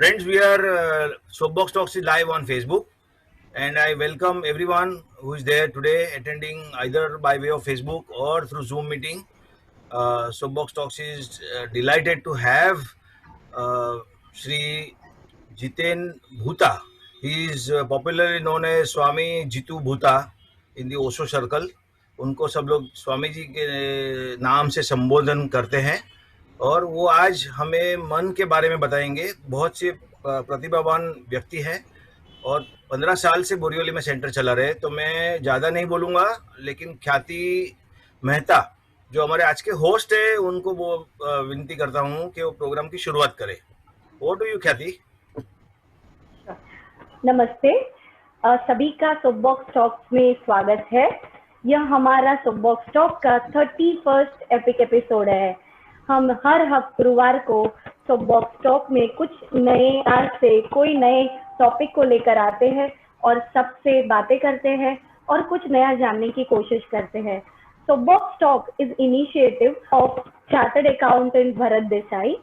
Friends, we are Soapbox Talks is live on Facebook, and I welcome everyone who is there today attending either by way of Facebook or through Zoom meeting. Soapbox Talks is delighted to have uh, Sri Jiten Bhuta. He is popularly known as Swami Jitu Bhuta in the Osho circle. उनको सब लोग स्वामी जी के नाम से संबोधन करते हैं और वो आज हमें मन के बारे में बताएंगे। बहुत से प्रतिभावान व्यक्ति हैं और 15 साल से बोरीवली में सेंटर चला रहे। तो मैं ज़्यादा नहीं बोलूँगा, लेकिन ख्याति मेहता जो हमारे आज के होस्ट है उनको वो विनती करता हूँ कि वो प्रोग्राम की शुरुआत करें। ओवर टू यू ख्याति। नमस्ते, सभी का सोपबॉक्स टॉक्स में स्वागत है। यह हमारा सोपबॉक्स टॉक का 31st एपिसोड है। हम हर गुरुवार को सोपबॉक्स टॉक में कुछ नए से कोई नए टॉपिक को लेकर आते हैं और सबसे बातें करते हैं और कुछ नया जानने की कोशिश करते हैं। Soapbox talk is initiative of chartered accountant Bharat Desai.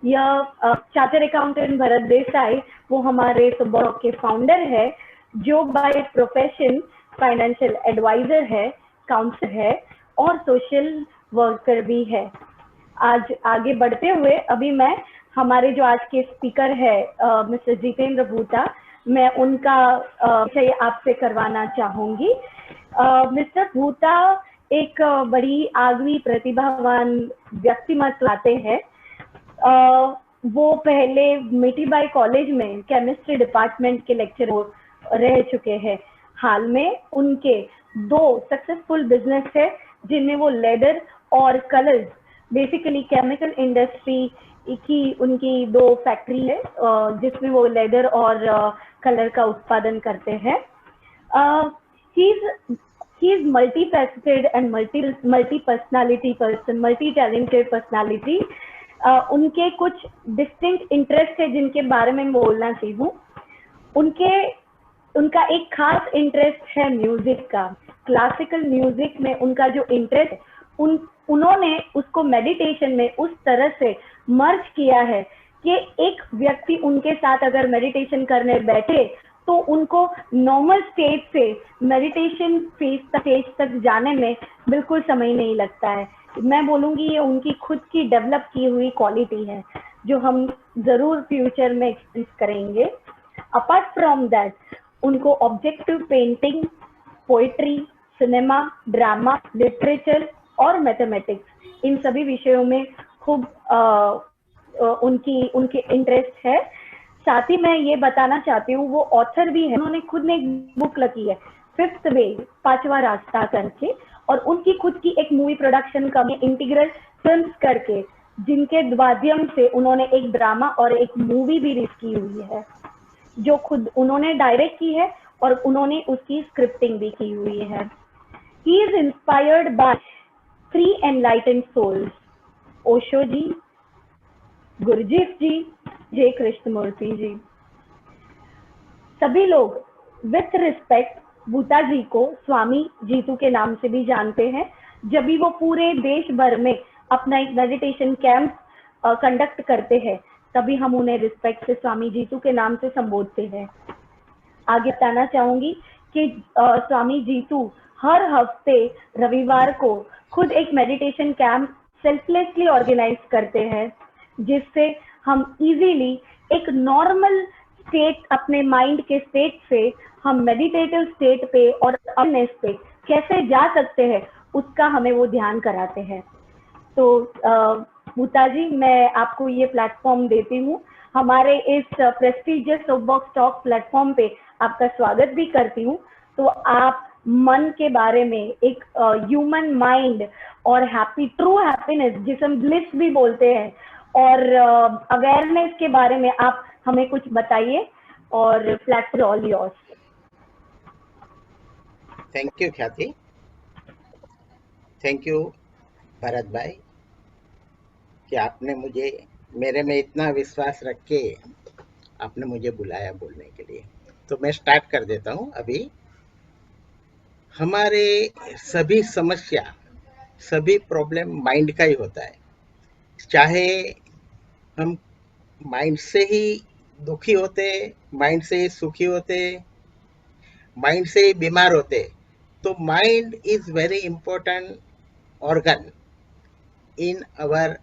यह चार्टर्ड अकाउंटेंट भरत देसाई वो हमारे सोपबॉक्स के फाउंडर है, जो बाय प्रोफेशन फाइनेंशियल एडवाइजर है, काउंसलर है और सोशल वर्कर भी है। आज आगे बढ़ते हुए अभी मैं हमारे जो आज के स्पीकर है मिस्टर जितेंद्र भूता, मैं उनका परिचय आपसे करवाना चाहूंगी। मिस्टर भूता एक बड़ी आगवी प्रतिभावान व्यक्तिमत्व आते हैं। वो पहले मिठीबाई कॉलेज में केमिस्ट्री डिपार्टमेंट के लेक्चरर रह चुके हैं। हाल में उनके 2 सक्सेसफुल बिजनेस है, जिनमें वो लेदर और कलर्स, बेसिकली केमिकल इंडस्ट्री की उनकी 2 फैक्ट्री है जिसमें वो लेदर और कलर का उत्पादन करते हैं। he is multifaceted and multi personality person, multi talented personality। उनके कुछ डिस्टिंक्ट इंटरेस्ट है जिनके बारे में बोलना चाहती हूँ। उनका एक खास इंटरेस्ट है म्यूजिक का। क्लासिकल म्यूजिक में उनका जो इंटरेस्ट, उन्होंने उसको मेडिटेशन में उस तरह से मर्ज किया है कि एक व्यक्ति उनके साथ अगर मेडिटेशन करने बैठे तो उनको नॉर्मल स्टेज से मेडिटेशन स्टेज तक जाने में बिल्कुल समय नहीं लगता है। मैं बोलूँगी ये उनकी खुद की डेवलप की हुई क्वालिटी है, जो हम ज़रूर फ्यूचर में एक्सपीरियंस करेंगे। अपार्ट फ्रॉम दैट, उनको objective painting, poetry, cinema, drama, literature और मैथमेटिक्स, इन सभी विषयों में खूब उनके इंटरेस्ट है। साथ ही मैं ये बताना चाहती हूँ, वो ऑथर भी है। उन्होंने खुद ने एक बुक लिखी है, 5th वे, 5वां रास्ता करके, और उनकी खुद की एक movie production company integral films करके, जिनके माध्यम से उन्होंने एक ड्रामा और एक मूवी भी रिलीज की हुई है, जो खुद उन्होंने डायरेक्ट की है और उन्होंने उसकी स्क्रिप्टिंग भी की हुई है। He is inspired by 3 enlightened souls, Osho जी, गुरजीत जी, जे कृष्णमूर्ति जी। सभी लोग विथ रिस्पेक्ट भूता जी को स्वामी जीतू के नाम से भी जानते हैं। जब भी वो पूरे देश भर में अपना एक मेडिटेशन कैंप कंडक्ट करते हैं, तभी हम उन्हें रिस्पेक्ट से स्वामी जीतू के नाम से संबोधते हैं। आगे बताना चाहूंगी कि स्वामी जीतू हर हफ्ते रविवार को खुद एक मेडिटेशन कैंप सेल्फलेसली ऑर्गेनाइज करते हैं, जिससे हम इजीली एक नॉर्मल स्टेट, अपने माइंड के स्टेट से हम मेडिटेटिव स्टेट पे और अवेयरनेस पे कैसे जा सकते हैं, उसका हमें वो ध्यान कराते हैं। तो भूता जी, मैं आपको ये प्लेटफॉर्म देती हूँ। हमारे इस प्रेस्टिजियस सोपबॉक्स टॉक प्लेटफॉर्म पे आपका स्वागत भी करती हूँ। तो आप मन के बारे में, एक ह्यूमन माइंड और ट्रू हैप्पीनेस, जिसे हम ब्लिस भी बोलते हैं, और अवेयरनेस के बारे में आप हमें कुछ बताइए, और flat all yours. Thank you ख्याति, थैंक यू भरत भाई कि आपने मेरे में इतना विश्वास रख के आपने मुझे बुलाया बोलने के लिए। तो मैं स्टार्ट कर देता हूँ। अभी हमारे सभी समस्या, सभी प्रॉब्लम माइंड का ही होता है। चाहे हम माइंड से ही दुखी होते, माइंड से ही सुखी होते, माइंड से ही बीमार होते। तो mind is very important organ in our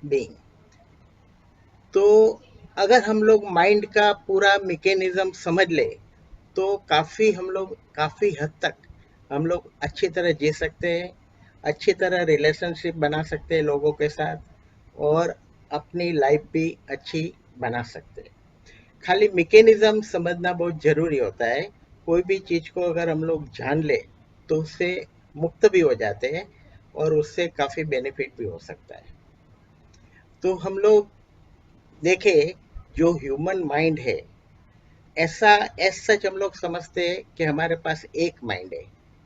being. तो अगर हम लोग माइंड का पूरा मैकेनिज्म समझ ले तो काफ़ी हद तक हम लोग अच्छी तरह जी सकते हैं, अच्छी तरह रिलेशनशिप बना सकते हैं लोगों के साथ, और अपनी लाइफ भी अच्छी बना सकते हैं। खाली मैकेनिज्म समझना बहुत ज़रूरी होता है। कोई भी चीज़ को अगर हम लोग जान ले तो उससे मुक्त भी हो जाते हैं और उससे काफ़ी बेनिफिट भी हो सकता है। तो हम लोग देखें, जो ह्यूमन माइंड है, ऐसा एज सच हम लोग समझते हैं कि हमारे पास एक माइंड है,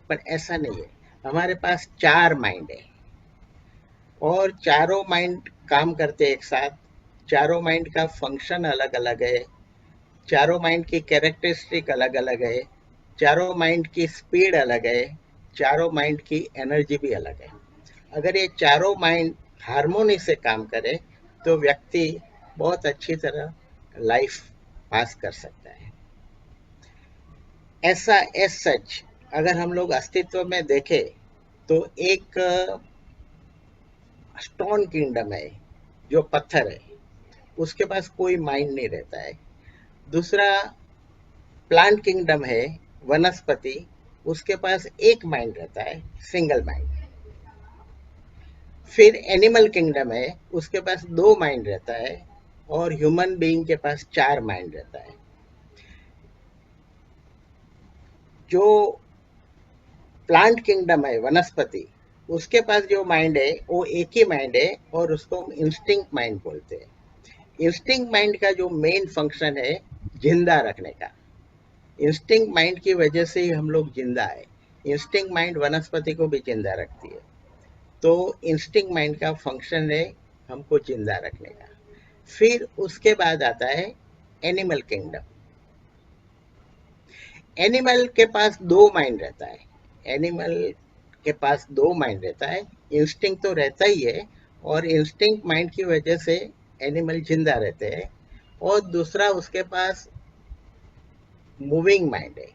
पर ऐसा नहीं है। हमारे पास 4 माइंड है और चारों माइंड काम करते हैं एक साथ। चारों माइंड का फंक्शन अलग अलग है, चारों माइंड की कैरेक्टरिस्टिक अलग अलग है, चारों माइंड की स्पीड अलग है, चारों माइंड की एनर्जी भी अलग है। अगर ये चारों माइंड हारमोनी से काम करे तो व्यक्ति बहुत अच्छी तरह लाइफ पास कर सकता है। ऐसा एज सच अगर हम लोग अस्तित्व में देखें तो एक स्टोन किंगडम है, जो पत्थर है, उसके पास कोई माइंड नहीं रहता है। दूसरा प्लांट किंगडम है, वनस्पति, उसके पास एक माइंड रहता है, सिंगल माइंड। फिर एनिमल किंगडम है, उसके पास 2 माइंड रहता है, और ह्यूमन बीइंग के पास 4 माइंड रहता है। जो प्लांट किंगडम है, वनस्पति, उसके पास जो माइंड है वो एक ही माइंड है और उसको हम इंस्टिंक्ट माइंड बोलते हैं। इंस्टिंक्ट माइंड का जो मेन फंक्शन है जिंदा रखने का। इंस्टिंक्ट माइंड की वजह से ही हम लोग जिंदा है। इंस्टिंक्ट माइंड वनस्पति को भी जिंदा रखती है। तो इंस्टिंक्ट माइंड का फंक्शन है हमको जिंदा रखने का। फिर उसके बाद आता है एनिमल किंगडम। एनिमल के पास 2 माइंड रहता है। एनिमल के पास 2 माइंड रहता है। इंस्टिंक्ट तो रहता ही है, और इंस्टिंक्ट माइंड की वजह से एनिमल जिंदा रहते हैं। और दूसरा उसके पास मूविंग माइंड है,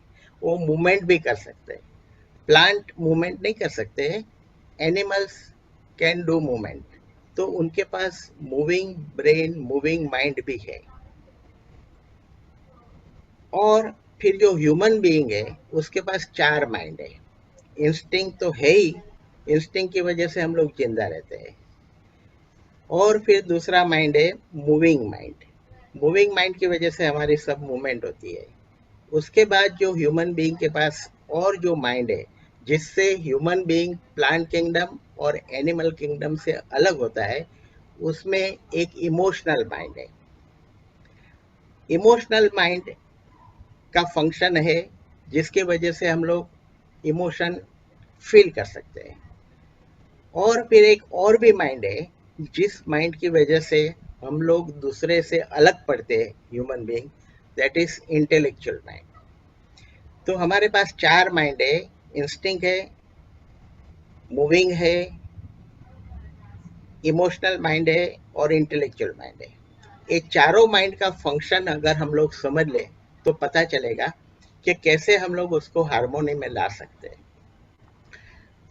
वो मूवमेंट भी कर सकते हैं। प्लांट मूवमेंट नहीं कर सकते, एनिमल्स कैन डू मूवमेंट। तो उनके पास मूविंग ब्रेन, मूविंग माइंड भी है। और फिर जो ह्यूमन बीइंग है उसके पास 4 माइंड है। इंस्टिंक्ट तो है ही, इंस्टिंक्ट की वजह से हम लोग जिंदा रहते हैं। और फिर दूसरा माइंड है मूविंग माइंड। मूविंग माइंड की वजह से हमारी सब मूवमेंट होती है। उसके बाद जो ह्यूमन बीइंग के पास और जो माइंड है, जिससे ह्यूमन बीइंग प्लांट किंगडम और एनिमल किंगडम से अलग होता है, उसमें एक इमोशनल माइंड है। इमोशनल माइंड का फंक्शन है जिसकी वजह से हम लोग इमोशन फील कर सकते हैं। और फिर एक और भी माइंड है जिस माइंड की वजह से हम लोग दूसरे से अलग पड़ते हैं, human being, that is intellectual mind. तो हमारे पास 4 माइंड है, इंस्टिंक्ट है, मूविंग है, इमोशनल माइंड है और इंटेलेक्चुअल माइंड है। ये चारों माइंड का फंक्शन अगर हम लोग समझ लें तो पता चलेगा कि कैसे हम लोग उसको हार्मोनी में ला सकते हैं।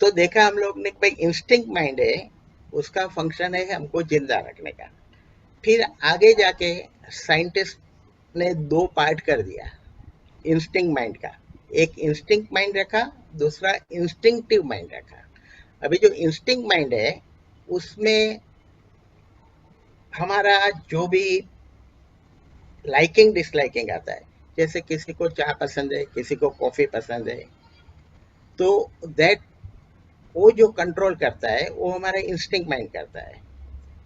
तो देखा हम लोग ने भाई, इंस्टिंक्ट माइंड है, उसका फंक्शन है हमको जिंदा रखने का। फिर आगे जाके साइंटिस्ट ने 2 पार्ट कर दिया इंस्टिंक्ट माइंड का। एक इंस्टिंक्ट माइंड रखा, दूसरा इंस्टिंक्टिव माइंड रखा। अभी जो इंस्टिंक्ट माइंड है उसमें हमारा जो भी लाइकिंग डिसलाइकिंग आता है, जैसे किसी को चाय पसंद है, किसी को कॉफी पसंद है, तो दैट वो जो कंट्रोल करता है वो हमारा इंस्टिंक्ट माइंड करता है।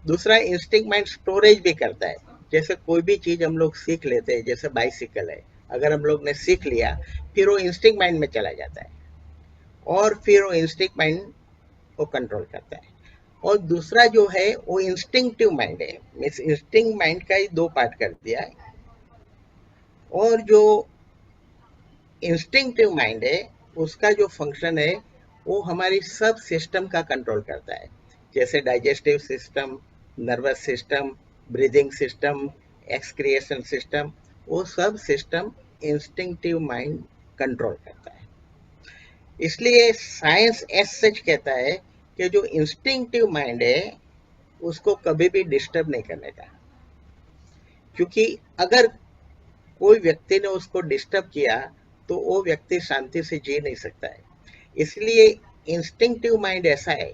दूसरा इंस्टिंक्ट माइंड स्टोरेज भी करता है। जैसे कोई भी चीज हम लोग सीख लेते हैं, जैसे बाइसिकल है, अगर हम लोग ने सीख लिया फिर वो इंस्टिंक्ट माइंड में चला जाता है और फिर वो इंस्टिंक्ट माइंड को कंट्रोल करता है। और दूसरा जो है वो इंस्टिंक्टिव माइंड है। मीन्स इंस्टिंक्ट माइंड का ही 2 पार्ट कर दिया है। और जो इंस्टिंक्टिव माइंड है उसका जो फंक्शन है वो हमारी सब सिस्टम का कंट्रोल करता है, जैसे digestive system, nervous system, breathing system, excretion system, वो सब सिस्टम इंस्टिंक्टिव माइंड कंट्रोल करता है। इसलिए साइंस एस सच कहता है कि जो इंस्टिंक्टिव माइंड है उसको कभी भी डिस्टर्ब नहीं करने का, क्योंकि अगर कोई व्यक्ति ने उसको डिस्टर्ब किया तो वो व्यक्ति शांति से जी नहीं सकता है। इसलिए इंस्टिंक्टिव माइंड ऐसा है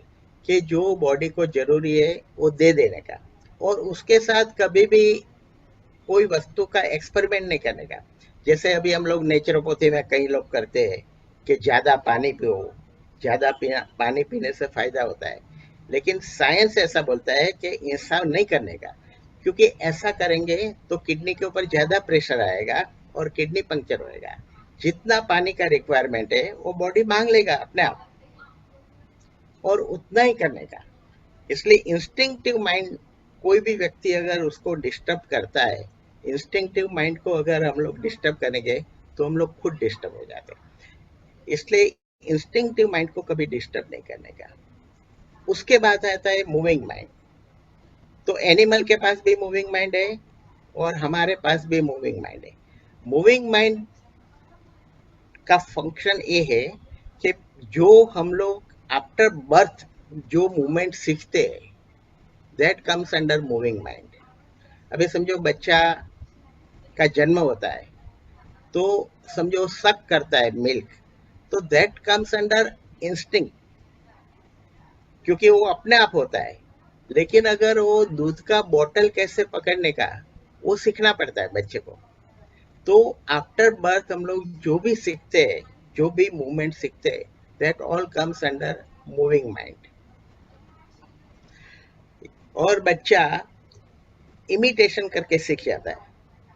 कि जो बॉडी को जरूरी है वो दे देने का, और उसके साथ कभी भी कोई वस्तु का एक्सपेरिमेंट नहीं करने का। जैसे अभी हम लोग नेचुरोपैथी में कई लोग करते हैं कि ज्यादा पानी पियो, ज्यादा पानी पीने से फायदा होता है, लेकिन साइंस ऐसा बोलता है कि ऐसा नहीं करने का, क्योंकि ऐसा करेंगे तो किडनी के ऊपर ज्यादा प्रेशर आएगा और किडनी पंक्चर होएगा। जितना पानी का रिक्वायरमेंट है वो बॉडी मांग लेगा अपने आप, और उतना ही करने का। इसलिए इंस्टिंक्टिव माइंड कोई भी व्यक्ति अगर उसको डिस्टर्ब करता है, इंस्टिंक्टिव माइंड को अगर हम लोग डिस्टर्ब करेंगे तो हम लोग खुद डिस्टर्ब हो जाते हैं। इसलिए इंस्टिंक्टिव माइंड को कभी डिस्टर्ब नहीं करने का। उसके बाद आता है मूविंग माइंड। तो एनिमल के पास भी मूविंग माइंड है और हमारे पास भी मूविंग माइंड है। मूविंग माइंड का फंक्शन ये है कि जो हम लोग आफ्टर बर्थ जो मूवमेंट सीखते हैं, that comes under moving mind. अभी समझो बच्चा का जन्म होता है तो समझो सक करता है मिल्क, तो दैट कम्स अंडर इंस्टिंक्ट, क्योंकि वो अपने आप होता है। लेकिन अगर वो दूध का बोतल कैसे पकड़ने का वो सीखना पड़ता है बच्चे को। तो आफ्टर बर्थ हम लोग जो भी सीखते हैं, जो भी मूवमेंट सीखते हैं, that all comes under moving mind. और बच्चा इमिटेशन करके सीख जाता है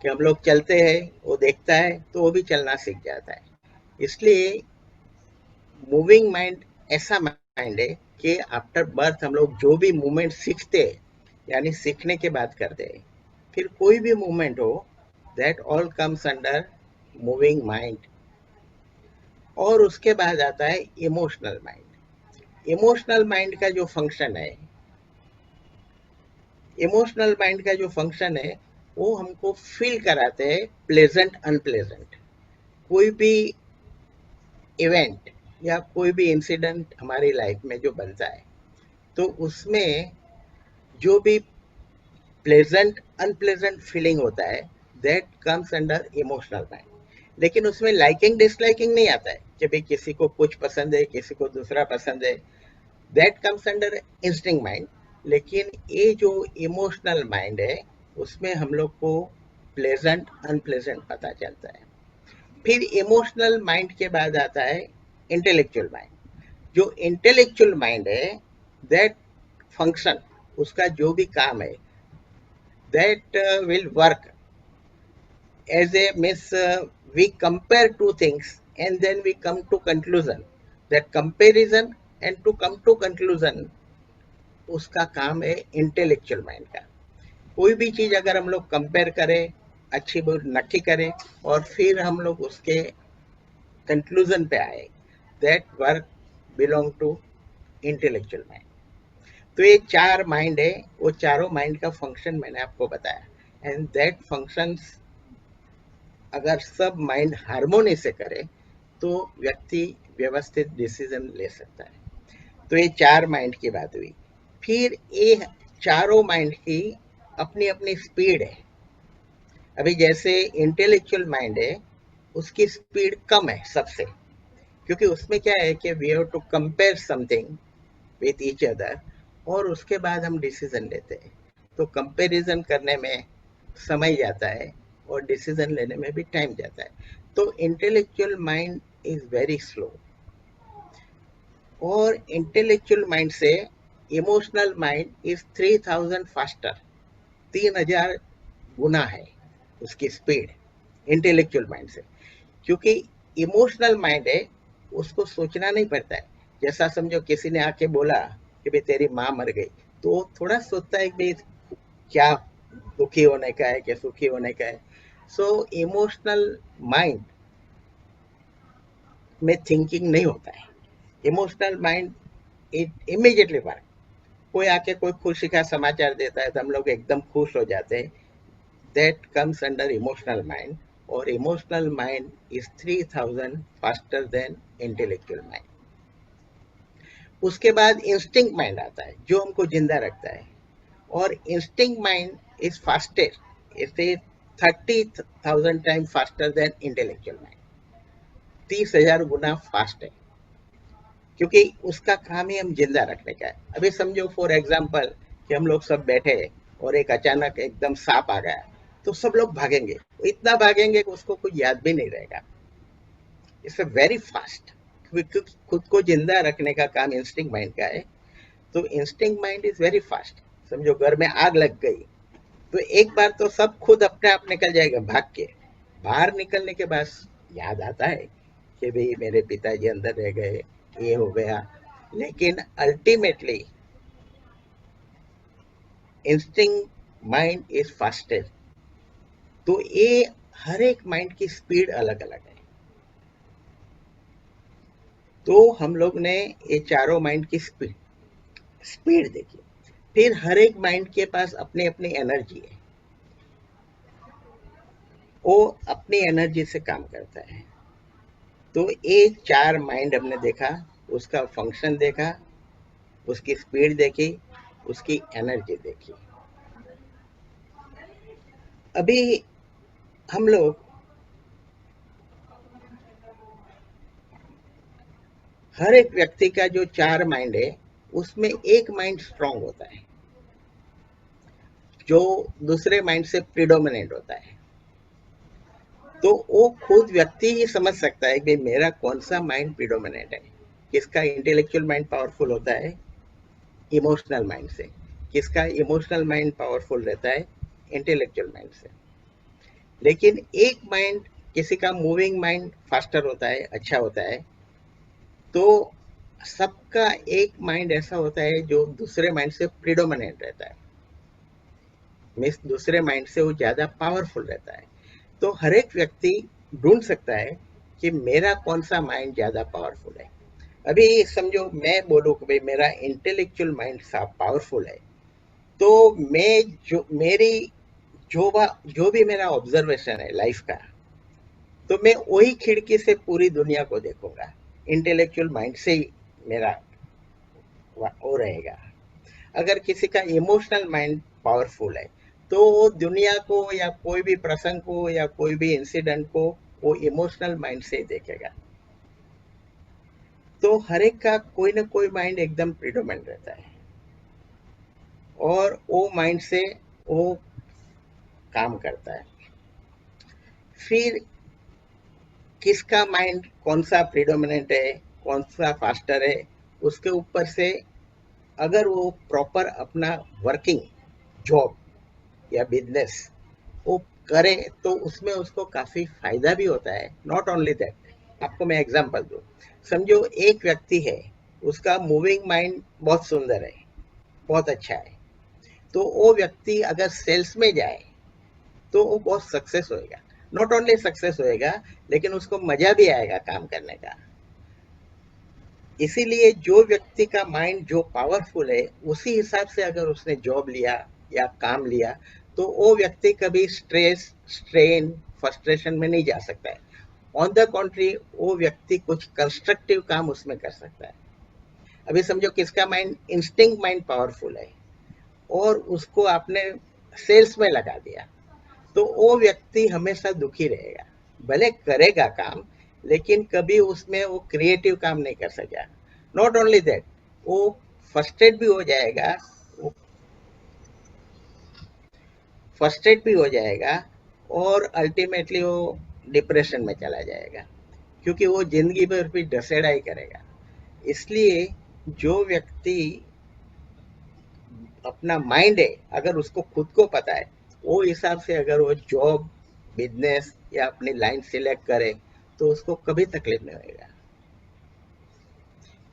कि हम लोग चलते हैं, वो देखता है तो वो भी चलना सीख जाता है। इसलिए मूविंग माइंड ऐसा माइंड है कि आफ्टर बर्थ हम लोग जो भी मूवमेंट सीखते हैं, यानी सीखने के बाद करते हैं, फिर कोई भी मूवमेंट हो, that all comes under moving mind. और उसके बाद आता है इमोशनल माइंड। इमोशनल माइंड का जो फंक्शन है, इमोशनल माइंड का जो फंक्शन है वो हमको फील कराते हैं प्लेजेंट अनप्लेजेंट। कोई भी इवेंट या कोई भी इंसिडेंट हमारी लाइफ में जो बनता है तो उसमें जो भी प्लेजेंट अनप्लेजेंट फीलिंग होता है, that comes under emotional mind. लेकिन उसमें लाइकिंग डिसलाइकिंग नहीं आता है कि भाई किसी को कुछ पसंद है, किसी को दूसरा पसंद है, that comes under instinct mind. लेकिन ये जो इमोशनल माइंड है उसमें हम लोग को प्लेजेंट अनप्लेजेंट पता चलता है। फिर इमोशनल माइंड के बाद आता है इंटेलेक्चुअल माइंड। जो इंटेलेक्चुअल माइंड है, दैट फंक्शन, उसका जो भी काम है, that will work as a means we compare two things and then we come to conclusion. That comparison and to come to conclusion, उसका काम है इंटेलेक्चुअल माइंड का। कोई भी चीज अगर हम लोग कंपेयर करें, अच्छी बुरी नक्की करें और फिर हम लोग उसके कंक्लूजन पे आए, that work belong to intellectual mind. तो ये चार माइंड है, वो चारों माइंड का फंक्शन मैंने आपको बताया। एंड दैट फंक्शंस अगर सब माइंड हार्मोनी से करे तो व्यक्ति व्यवस्थित डिसीजन ले सकता है। तो ये चार माइंड की बात हुई। फिर ये चारों माइंड की अपनी अपनी स्पीड है। अभी जैसे इंटेलेक्चुअल माइंड है, उसकी स्पीड कम है सबसे, क्योंकि उसमें क्या है कि we have to compare something with each other और उसके बाद हम डिसीजन लेते हैं। तो कंपैरिजन करने में समय जाता है और डिसीजन लेने में भी टाइम जाता है। तो intellectual mind is very slow, और इंटेलेक्चुअल माइंड से इमोशनल माइंड इज 3000 फास्टर। 3000 गुना है उसकी स्पीड इंटेलेक्चुअल माइंड से, क्योंकि इमोशनल माइंड है, उसको सोचना नहीं पड़ता है। जैसा समझो किसी ने आके बोला कि भाई तेरी माँ मर गई, तो थोड़ा सोचता है कि क्या दुखी होने का है, क्या सुखी होने का है। सो इमोशनल माइंड में थिंकिंग नहीं होता है। Emotional mind it immediately work. कोई आके कोई खुशी का समाचार देता है तो हम लोग एकदम खुश हो जाते हैं, that comes under emotional mind, or emotional mind is 3000 faster than intellectual mind. उसके बाद इंस्टिंक्ट माइंड आता है जो हमको जिंदा रखता है, और इंस्टिंक्ट माइंड इज फास्टेस्ट, इसे 30,000 time faster than intellectual mind, 30,000 गुना फास्ट है, क्योंकि उसका काम ही हम जिंदा रखने का है। अभी समझो फॉर एग्जाम्पल कि हम लोग सब बैठे हैं और एक अचानक एकदम सांप आ गया, तो सब लोग भागेंगे, इतना भागेंगे कि उसको कुछ याद भी नहीं रहेगा। इट्स वेरी फास्ट, खुद को जिंदा रखने का काम इंस्टिंक्ट माइंड का है। तो instinct mind is very fast. समझो घर में आग लग गई, तो एक बार तो सब खुद अपने आप निकल जाएगा भाग के। बाहर निकलने के बाद याद आता है कि भाई मेरे पिताजी अंदर रह गए, ये हो गया, लेकिन ultimately instinct mind is faster. तो ये हर एक माइंड की स्पीड अलग अलग है। तो हम लोग ने ये चारों माइंड की स्पीड देखी। फिर हर एक माइंड के पास अपनी अपनी एनर्जी है, वो अपनी एनर्जी से काम करता है। तो ये चार माइंड हमने देखा, उसका फंक्शन देखा, उसकी स्पीड देखी, उसकी एनर्जी देखी। अभी हम लोग हर एक व्यक्ति का जो चार माइंड है उसमें एक माइंड स्ट्रांग होता है जो दूसरे माइंड से प्रिडोमिनेंट होता है। तो वो खुद व्यक्ति ही समझ सकता है कि मेरा कौन सा माइंड प्रिडोमिनेंट है। किसका इंटेलेक्चुअल माइंड पावरफुल होता है इमोशनल माइंड से, किसका इमोशनल माइंड पावरफुल रहता है इंटेलेक्चुअल माइंड से। लेकिन एक माइंड, किसी का मूविंग माइंड फास्टर होता है, अच्छा होता है, तो सबका एक माइंड ऐसा होता है जो दूसरे माइंड से प्रिडोमिनेंट रहता है, मीन्स दूसरे माइंड से वो ज्यादा पावरफुल रहता है। तो हर एक व्यक्ति ढूंढ सकता है कि मेरा कौन सा माइंड ज्यादा पावरफुल है। अभी समझो मैं बोलूँ कि भाई मेरा इंटेलेक्चुअल माइंड पावरफुल है, तो मैं जो भी मेरा ऑब्जर्वेशन है लाइफ का, तो मैं वही खिड़की से पूरी दुनिया को देखूंगा। इंटेलेक्चुअल माइंड से ही मेरा वो रहेगा। अगर किसी का इमोशनल माइंड पावरफुल है, तो वो दुनिया को या कोई भी प्रसंग को या कोई भी इंसिडेंट को वो इमोशनल माइंड से देखेगा। तो हर एक का कोई ना कोई माइंड एकदम प्रिडोमिनेंट रहता है, और वो माइंड से वो काम करता है। फिर किसका माइंड कौन सा प्रिडोमिनेंट है, कौन सा फास्टर है, उसके ऊपर से अगर वो प्रॉपर अपना वर्किंग जॉब या बिजनेस वो करे तो उसमें उसको काफी फायदा भी होता है। नॉट ओनली दैट, आपको मैं एग्जांपल दूं। समझो एक व्यक्ति है, उसका मूविंग माइंड बहुत सुंदर है, बहुत अच्छा है, तो वो व्यक्ति अगर सेल्स में जाए तो वो बहुत सक्सेस होएगा। नॉट ओनली सक्सेस होएगा, लेकिन उसको मजा भी आएगा काम करने का। इसीलिए जो व्यक्ति का माइंड जो पावरफुल है, उसी हिसाब से अगर उसने जॉब लिया या काम लिया, तो वो व्यक्ति कभी स्ट्रेस, स्ट्रेन, फ्रस्ट्रेशन में नहीं जा सकता है। ऑन द कॉन्ट्री, वो व्यक्ति कुछ कंस्ट्रक्टिव काम उसमें कर सकता है। अभी समझो किसका माइंड इंस्टिंक्ट माइंड पावरफुल है और उसको आपने सेल्स में लगा दिया, तो वो व्यक्ति हमेशा दुखी रहेगा। भले करेगा काम, लेकिन कभी उसमें वो क्रिएटिव काम नहीं कर सकेगा। नॉट ओनली दैट, वो फ्रस्ट्रेट भी हो जाएगा, वो फ्रस्ट्रेट भी हो जाएगा, और अल्टीमेटली वो डिप्रेशन में चला जाएगा, क्योंकि वो जिंदगी भर भी डसेड़ा ही करेगा। इसलिए जो व्यक्ति अपना माइंड है, अगर उसको खुद को पता है, वो हिसाब से अगर वो जॉब, बिजनेस या अपनी लाइन सिलेक्ट करे, तो उसको कभी तकलीफ नहीं होगा।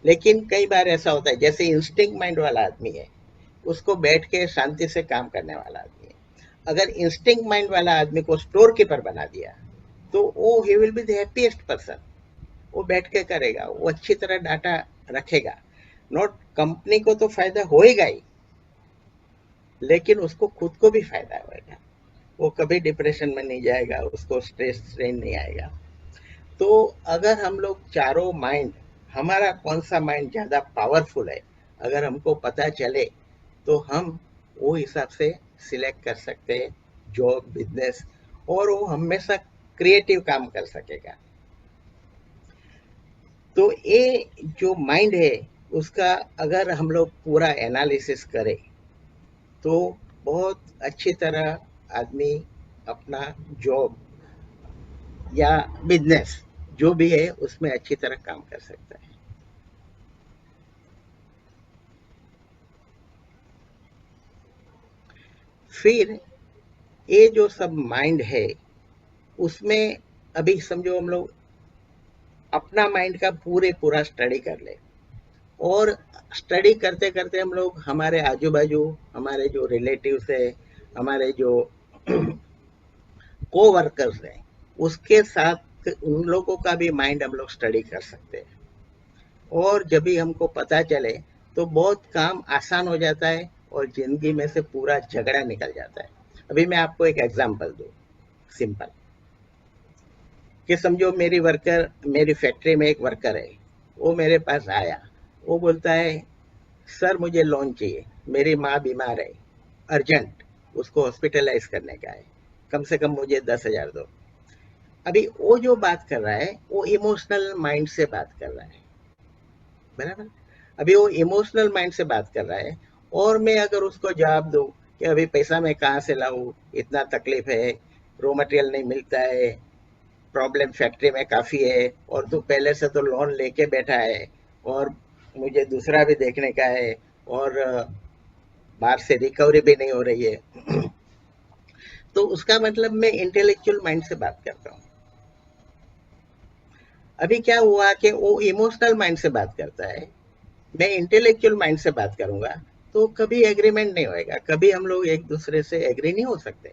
लेकिन कई बार ऐसा होता है, जैसे इंस्टिंक्ट माइंड वाला आदमी है, उसको बैठ के शांति से काम करने वाला आदमी है, अगर इंस्टिंक्ट माइंड वाला आदमी को स्टोर कीपर बना दिया, तो वो he will be the happiest person. वो बैठ के करेगा, वो अच्छी तरह डाटा रखेगा। नॉट कंपनी को तो फायदा होएगा ही, लेकिन उसको खुद को भी फायदा होगा। वो कभी डिप्रेशन में नहीं जाएगा, उसको स्ट्रेस स्ट्रेन नहीं आएगा। तो अगर हम लोग चारों माइंड, हमारा कौन सा माइंड ज़्यादा पावरफुल है, अगर हमको पता चले तो हम वो हिसाब से सिलेक्ट कर सकते हैं जॉब, बिजनेस, और वो हमेशा क्रिएटिव काम कर सकेगा। तो ये जो माइंड है उसका अगर हम लोग पूरा एनालिसिस करें तो बहुत अच्छी तरह आदमी अपना जॉब या बिजनेस जो भी है उसमें अच्छी तरह काम कर सकता है। फिर ये जो सब माइंड है उसमें अभी समझो हम लोग अपना माइंड का पूरा स्टडी कर ले, और स्टडी करते करते हम लोग हमारे आजू बाजू, हमारे जो रिलेटिव्स है, हमारे जो को वर्कर्स हैं, उसके साथ उन लोगों का भी माइंड हम लोग स्टडी कर सकते हैं। और जब भी हमको पता चले तो बहुत काम आसान हो जाता है और जिंदगी में से पूरा झगड़ा निकल जाता है। अभी मैं आपको एक एग्जांपल दूं, सिंपल, कि समझो मेरी फैक्ट्री में एक वर्कर है, वो मेरे पास आया, वो बोलता है सर मुझे लोन चाहिए, मेरी माँ बीमार है, अर्जेंट, उसको हॉस्पिटलाइज करने का है, कम से कम मुझे 10,000 दो। अभी वो जो बात कर रहा है वो इमोशनल माइंड से बात कर रहा है, बराबर। अभी वो इमोशनल माइंड से बात कर रहा है, और मैं अगर उसको जवाब दूं कि अभी पैसा मैं कहाँ से लाऊं, इतना तकलीफ है, रॉ मटेरियल नहीं मिलता है, प्रॉब्लम फैक्ट्री में काफ़ी है, और तू पहले से तो लोन लेके बैठा है, और मुझे दूसरा भी देखने का है, और बाहर से रिकवरी भी नहीं हो रही है। तो उसका मतलब मैं इंटेलेक्चुअल माइंड से बात करता हूँ। अभी क्या हुआ कि वो इमोशनल माइंड से बात करता है, मैं इंटेलेक्चुअल माइंड से बात करूंगा, तो कभी एग्रीमेंट नहीं होएगा, कभी हम लोग एक दूसरे से एग्री नहीं हो सकते।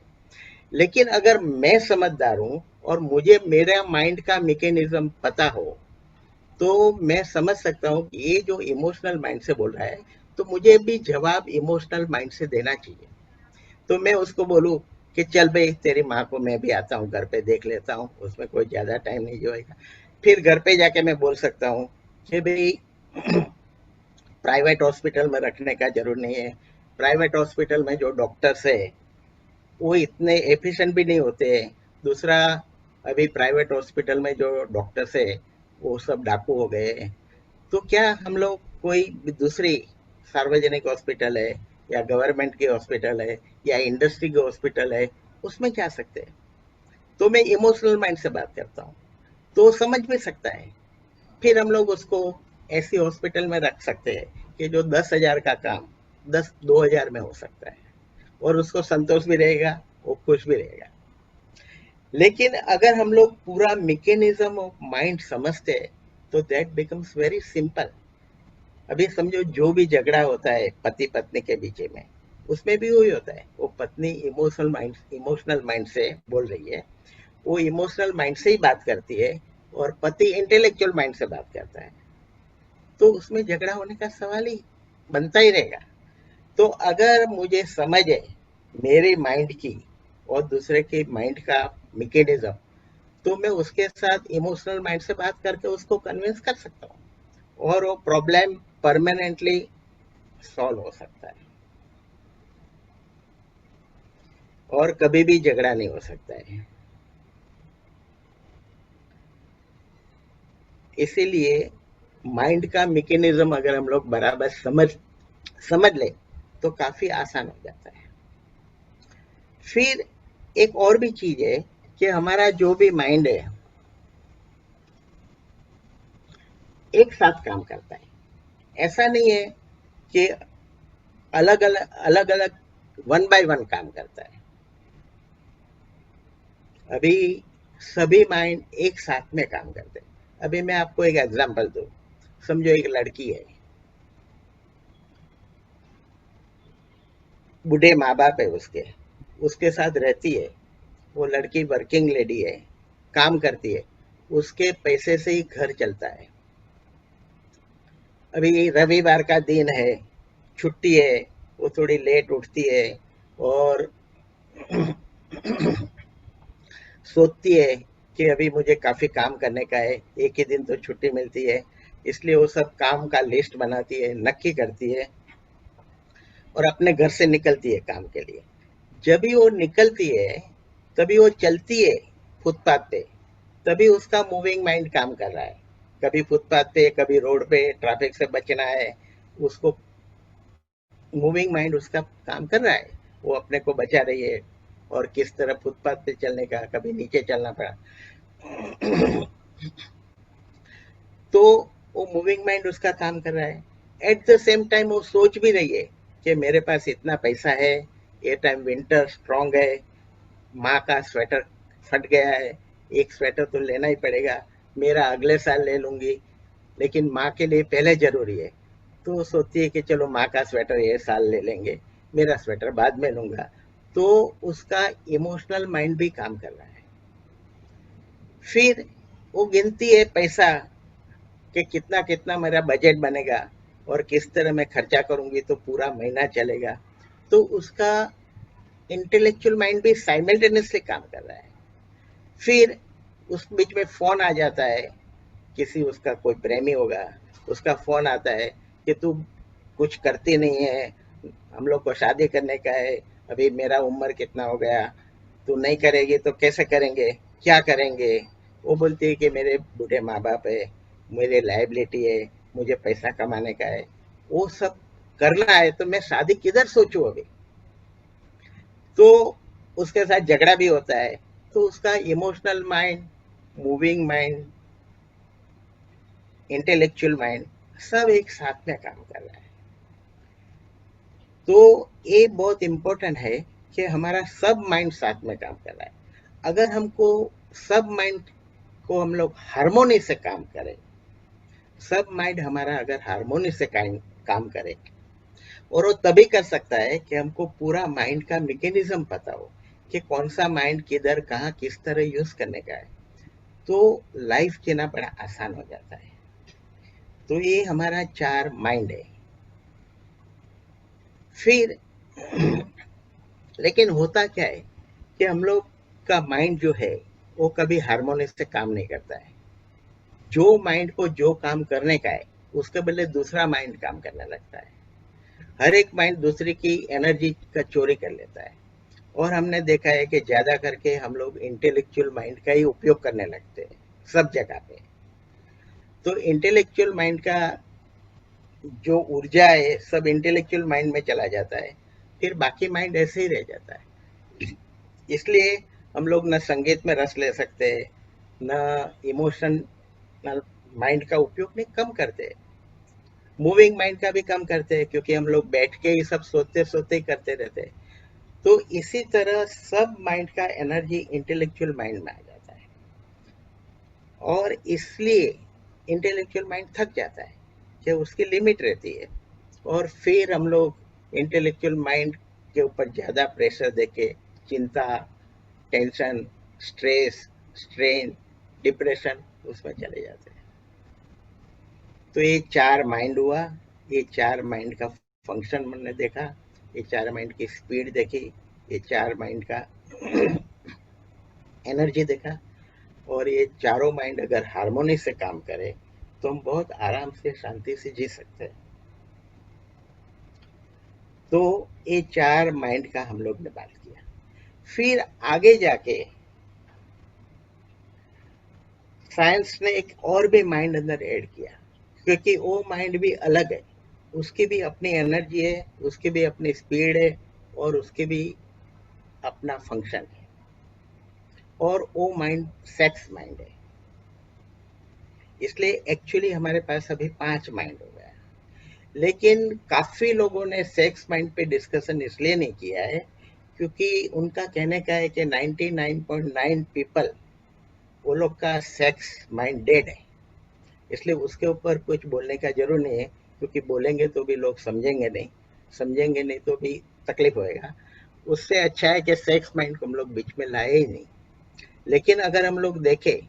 लेकिन अगर मैं समझदार हूं और मुझे मेरा माइंड का मैकेनिज्म पता हो, तो मैं समझ सकता हूँ कि ये जो इमोशनल माइंड से बोल रहा है, तो मुझे भी जवाब इमोशनल माइंड से देना चाहिए। तो मैं उसको बोलूँ कि चल भाई तेरी माँ को मैं भी आता हूँ, घर पे देख लेता हूँ, उसमें कोई ज़्यादा टाइम नहीं जाएगा। फिर घर पे जाके मैं बोल सकता हूँ कि भाई प्राइवेट हॉस्पिटल में रखने का जरूर नहीं है, प्राइवेट हॉस्पिटल में जो डॉक्टर्स है वो इतने एफिशिएंट भी नहीं होते। दूसरा, अभी प्राइवेट हॉस्पिटल में जो डॉक्टर्स है वो सब डाकू हो गए। तो क्या हम लोग कोई दूसरी सार्वजनिक हॉस्पिटल है या गवर्नमेंट की हॉस्पिटल है या इंडस्ट्री की हॉस्पिटल है उसमें जा सकते हैं? तो मैं इमोशनल माइंड से बात करता हूँ, तो समझ भी सकता है। फिर हम लोग उसको ऐसी हॉस्पिटल में रख सकते हैं कि जो 10,000 का काम 2,000 में हो सकता है, और उसको संतोष भी रहेगा, वो खुश भी रहेगा। लेकिन अगर हम लोग पूरा मैकेनिज्म ऑफ माइंड समझते हैं तो दैट बिकम्स वेरी सिंपल। अभी समझो जो भी झगड़ा होता है पति पत्नी के बीच में, उसमें भी वही होता है, वो पत्नी इमोशनल माइंड से बोल रही है, वो इमोशनल माइंड से ही बात करती है, और पति इंटेलेक्चुअल माइंड से बात करता है, तो उसमें झगड़ा होने का सवाल ही बनता ही रहेगा। तो अगर मुझे समझ है मेरे माइंड की और दूसरे के माइंड का मैकेनिज्म, तो मैं उसके साथ इमोशनल माइंड से बात करके उसको कन्विंस कर सकता हूँ, और वो प्रॉब्लम परमानेंटली सॉल्व हो सकता है, और कभी भी झगड़ा नहीं हो सकता है। इसीलिए माइंड का मैकेनिज्म अगर हम लोग बराबर समझ ले तो काफी आसान हो जाता है। फिर एक और भी चीज है कि हमारा जो भी माइंड है एक साथ काम करता है, ऐसा नहीं है कि अलग अलग वन बाय वन काम करता है। अभी सभी माइंड एक साथ में काम करते हैं। अभी मैं आपको एक एग्जांपल दूं, समझो एक लड़की है, बूढ़े माँ बाप है उसके, उसके साथ रहती है, वो लड़की वर्किंग लेडी है, काम करती है, उसके पैसे से ही घर चलता है। अभी रविवार का दिन है, छुट्टी है, वो थोड़ी लेट उठती है, और सोचती है कि अभी मुझे काफी काम करने का है, एक ही दिन तो छुट्टी मिलती है, इसलिए वो सब काम का लिस्ट बनाती है, नक्की करती है और अपने घर से निकलती है काम के लिए। जब भी वो निकलती है, तभी वो चलती है फुटपाथ पे, तभी उसका मूविंग माइंड काम कर रहा है। कभी फुटपाथ पे, कभी रोड पे, ट्रैफिक से बचना है, उसको मूविंग माइंड उसका काम कर रहा है। वो अपने को बचा रही है और किस तरह फुटपाथ पे चलने का, कभी नीचे चलना पड़ा। तो वो मूविंग माइंड उसका काम कर रहा है। एट द सेम टाइम वो सोच भी रही है कि मेरे पास इतना पैसा है, ये टाइम विंटर स्ट्रांग है, माँ का स्वेटर फट गया है, एक स्वेटर तो लेना ही पड़ेगा, मेरा अगले साल ले लूंगी, लेकिन माँ के लिए पहले जरूरी है। तो वो सोचती है कि चलो माँ का स्वेटर ये साल ले लेंगे, मेरा स्वेटर बाद में लूंगा। तो उसका इमोशनल माइंड भी काम कर रहा है। फिर वो गिनती है पैसा कि कितना कितना मेरा बजट बनेगा और किस तरह मैं खर्चा करूंगी तो पूरा महीना चलेगा। तो उसका इंटेलेक्चुअल माइंड भी साइमल्टेनियसली काम कर रहा है। फिर उस बीच में फोन आ जाता है, किसी उसका कोई प्रेमी होगा, उसका फोन आता है कि तू कुछ करती नहीं है, हम लोग को शादी करने का है, अभी मेरा उम्र कितना हो गया, तू नहीं करेगी तो कैसे करेंगे, क्या करेंगे। वो बोलती है कि मेरे बूढ़े माँ बाप है, मेरे लाइबिलिटी है, मुझे पैसा कमाने का है, वो सब करना है, तो मैं शादी किधर सोचूं अभी। तो उसके साथ झगड़ा भी होता है। तो उसका emotional mind, moving mind, intellectual mind सब एक साथ में काम कर रहा है। तो ये बहुत इंपॉर्टेंट है कि हमारा सब माइंड साथ में काम कर रहा है। अगर हमको सब माइंड को हम लोग हारमोनी से काम करें, सब माइंड हमारा अगर हारमोनी से काम करे, और वो तभी कर सकता है कि हमको पूरा माइंड का मैकेनिज्म पता हो कि कौन सा माइंड किधर कहाँ किस तरह यूज करने का है, तो लाइफ जीना बड़ा आसान हो जाता है। तो ये हमारा 4 माइंड है। फिर लेकिन होता क्या है कि हम लोग का माइंड जो है वो कभी हारमोनी से काम नहीं करता है। जो माइंड को जो काम करने का है उसके बदले दूसरा माइंड काम करने लगता है। हर एक माइंड दूसरे की एनर्जी का चोरी कर लेता है। और हमने देखा है कि ज्यादा करके हम लोग इंटेलेक्चुअल माइंड का ही उपयोग करने लगते हैं सब जगह पे। तो इंटेलेक्चुअल माइंड का जो ऊर्जा है सब इंटेलेक्चुअल माइंड में चला जाता है, फिर बाकी माइंड ऐसे ही रह जाता है। इसलिए हम लोग न संगीत में रस ले सकते, न इमोशनल माइंड का उपयोग नहीं, कम करते, मूविंग माइंड का भी कम करते हैं, क्योंकि हम लोग बैठ के ही सब सोचते सोचते ही करते रहते हैं। तो इसी तरह सब माइंड का एनर्जी इंटेलेक्चुअल माइंड में आ जाता है, और इसलिए इंटेलेक्चुअल माइंड थक जाता है कि उसकी लिमिट रहती है। और फिर हम लोग इंटेलेक्चुअल माइंड के ऊपर ज्यादा प्रेशर देके चिंता, टेंशन, स्ट्रेस, स्ट्रेन, डिप्रेशन उसमें चले जाते हैं। तो ये 4 माइंड हुआ, ये 4 माइंड का फंक्शन हमने देखा, ये 4 माइंड की स्पीड देखी, ये 4 माइंड का एनर्जी देखा। और ये चारों माइंड अगर हारमोनी से काम करे तो हम बहुत आराम से शांति से जी सकते हैं। तो ये 4 माइंड का हम लोग ने बात किया। फिर आगे जाके साइंस ने एक और भी माइंड अंदर ऐड किया, क्योंकि वो माइंड भी अलग है, उसकी भी अपनी एनर्जी है, उसकी भी अपनी स्पीड है, और उसके भी अपना फंक्शन है। और वो माइंड सेक्स माइंड है। इसलिए एक्चुअली हमारे पास अभी 5 माइंड हो गया। लेकिन काफी लोगों ने सेक्स माइंड पे डिस्कशन इसलिए नहीं किया है क्योंकि उनका कहने का है कि 99.9 पीपल, वो लोग का सेक्स माइंड डेड है, इसलिए उसके ऊपर कुछ बोलने का जरूर नहीं है, क्योंकि बोलेंगे तो भी लोग समझेंगे नहीं, समझेंगे नहीं तो भी तकलीफ होएगा। उससे अच्छा है कि सेक्स माइंड को हम लोग बीच में लाए ही नहीं। लेकिन अगर हम लोग देखें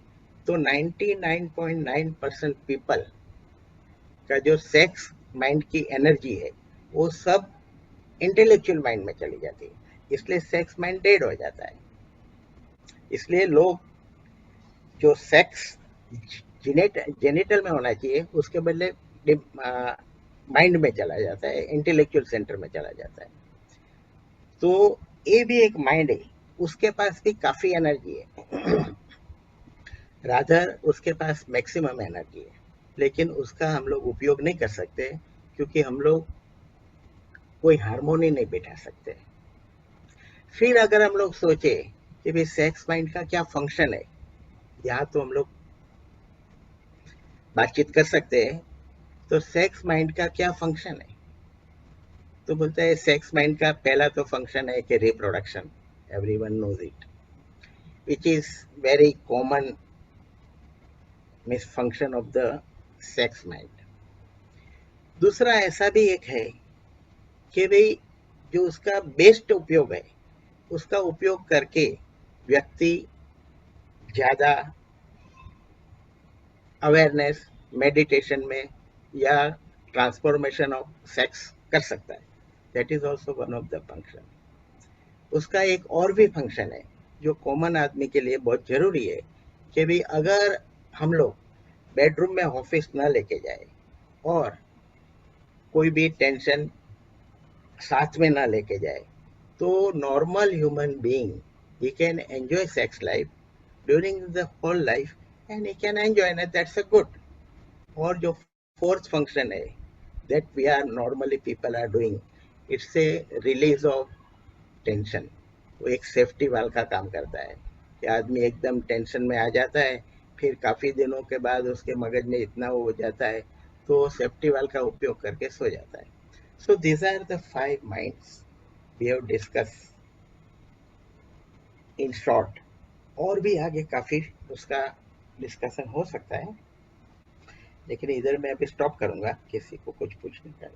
तो 99.9% पीपल का जो सेक्स माइंड की एनर्जी है वो सब इंटेलेक्चुअल माइंड में चली जाती है, इसलिए सेक्स माइंड डेड हो जाता है। इसलिए लोग जो सेक्स जेनिटल में होना चाहिए उसके बदले माइंड में चला जाता है, इंटेलेक्चुअल सेंटर में चला जाता है। तो ये भी एक माइंड है, उसके पास भी काफी एनर्जी है। रादर उसके पास मैक्सिमम एनर्जी है, लेकिन उसका हम लोग उपयोग नहीं कर सकते क्योंकि हम लोग कोई हार्मोनी नहीं बिठा सकते। फिर अगर हम लोग सोचे कि भाई सेक्स माइंड का क्या फंक्शन है, यहाँ तो हम लोग बातचीत कर सकते हैं। तो सेक्स माइंड का क्या फंक्शन है, तो बोलते हैं सेक्स माइंड का पहला तो फंक्शन है कि reproduction, everyone knows it, which is very common miss function of the sex mind. दूसरा ऐसा भी एक है कि भाई जो उसका बेस्ट उपयोग है, उसका उपयोग करके व्यक्ति ज्यादा अवेयरनेस मेडिटेशन में या ट्रांसफॉर्मेशन ऑफ सेक्स कर सकता है। That is also one of the function. उसका एक और भी फंक्शन है जो कॉमन आदमी के लिए बहुत जरूरी है कि भाई अगर हम लोग बेडरूम में ऑफिस न लेके जाए और कोई भी टेंशन साथ में ना लेके जाए, तो normal human being he can enjoy sex life during the whole life and he can enjoy, and that's a good. और जो फोर्थ फंक्शन है that we are normally people are doing, it's a release of tension. वो एक safety वाल का काम करता है कि आदमी एकदम टेंशन में आ जाता है, फिर काफी दिनों के बाद उसके मगज में इतना वो हो जाता है तो सेफ्टी वाल का उपयोग करके सो जाता है। So these are the 5 minds we have discuss in short. और भी आगे काफी उसका डिस्कशन हो सकता है, लेकिन इधर मैं अभी स्टॉप करूंगा किसी को कुछ पूछने का।